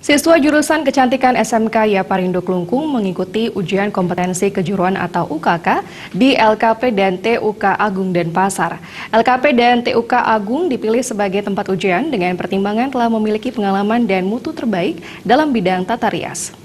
Siswa jurusan kecantikan SMK Yaparindo Klungkung mengikuti ujian kompetensi kejuruan atau UKK di LKP dan TUK Agung Denpasar. LKP dan TUK Agung dipilih sebagai tempat ujian dengan pertimbangan telah memiliki pengalaman dan mutu terbaik dalam bidang tata rias.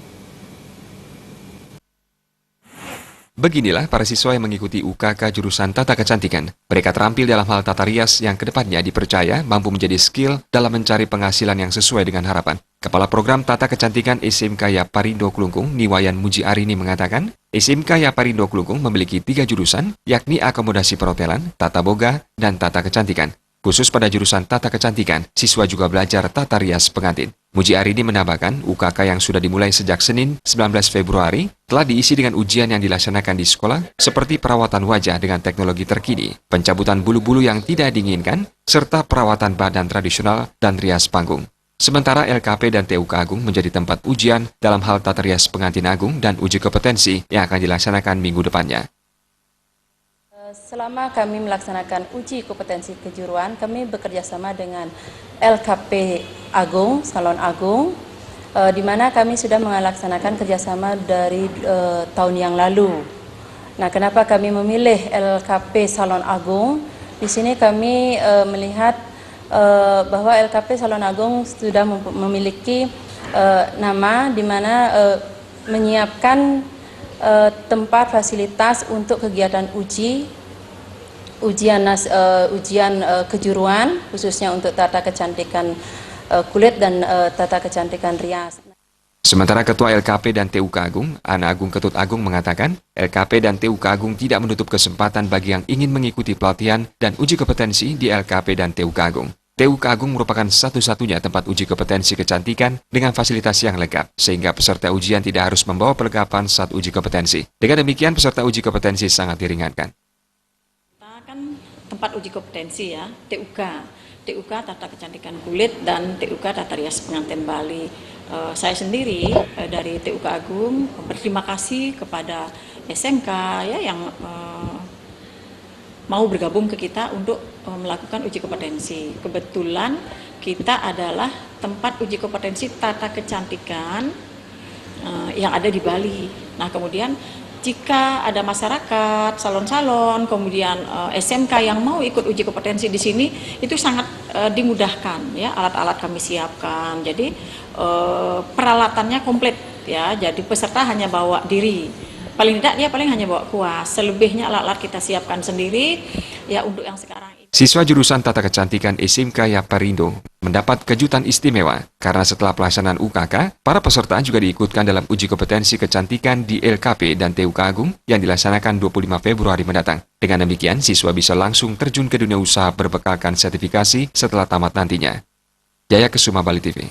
Beginilah para siswa yang mengikuti UKK jurusan Tata Kecantikan. Mereka terampil dalam hal tata rias yang kedepannya dipercaya mampu menjadi skill dalam mencari penghasilan yang sesuai dengan harapan. Kepala Program Tata Kecantikan SMK Yaparindo Klungkung, Niwayan Muji Arini mengatakan, SMK Yaparindo Klungkung memiliki 3 jurusan, yakni akomodasi perhotelan, tata boga, dan tata kecantikan. Khusus pada jurusan Tata Kecantikan, siswa juga belajar tata rias pengantin. Muji Arini menambahkan, UKK yang sudah dimulai sejak Senin 19 Februari telah diisi dengan ujian yang dilaksanakan di sekolah seperti perawatan wajah dengan teknologi terkini, pencabutan bulu-bulu yang tidak diinginkan, serta perawatan badan tradisional dan rias panggung. Sementara LKP dan TUK Agung menjadi tempat ujian dalam hal tata rias pengantin agung dan uji kompetensi yang akan dilaksanakan minggu depannya. Selama kami melaksanakan uji kompetensi kejuruan, kami bekerja sama dengan LKP Agung, Salon Agung, di mana kami sudah melaksanakan kerjasama dari tahun yang lalu. Nah, kenapa kami memilih LKP Salon Agung? Di sini kami melihat bahwa LKP Salon Agung sudah memiliki nama, di mana menyiapkan tempat fasilitas untuk kegiatan ujian kejuruan, khususnya untuk tata kecantikan kulit dan tata kecantikan rias. Sementara Ketua LKP dan TUK Agung, Ana Agung Ketut Agung mengatakan, LKP dan TUK Agung tidak menutup kesempatan bagi yang ingin mengikuti pelatihan dan uji kompetensi di LKP dan TUK Agung. TUK Agung merupakan satu-satunya tempat uji kompetensi kecantikan dengan fasilitas yang lengkap, sehingga peserta ujian tidak harus membawa perlengkapan saat uji kompetensi. Dengan demikian, peserta uji kompetensi sangat diringankan. Tempat uji kompetensi ya, TUK Tata Kecantikan Kulit dan TUK Tata Rias Pengantin Bali. Saya sendiri dari TUK Agung berterima kasih kepada SMK ya yang mau bergabung ke kita untuk melakukan uji kompetensi. Kebetulan kita adalah tempat uji kompetensi tata kecantikan yang ada di Bali. Nah, kemudian jika ada masyarakat, salon-salon, kemudian SMK yang mau ikut uji kompetensi di sini, itu sangat dimudahkan, ya. Alat-alat kami siapkan, jadi peralatannya komplit, ya. Jadi peserta hanya bawa diri, paling tidak dia paling hanya bawa kuas. Selebihnya alat-alat kita siapkan sendiri, ya untuk yang sekarang. Siswa jurusan Tata Kecantikan SMK Yaparindo mendapat kejutan istimewa karena setelah pelaksanaan UKK, para peserta juga diikutkan dalam uji kompetensi kecantikan di LKP dan TUK Agung yang dilaksanakan 25 Februari mendatang. Dengan demikian, siswa bisa langsung terjun ke dunia usaha berbekalkan sertifikasi setelah tamat nantinya. Jaya Kesuma, Bali TV.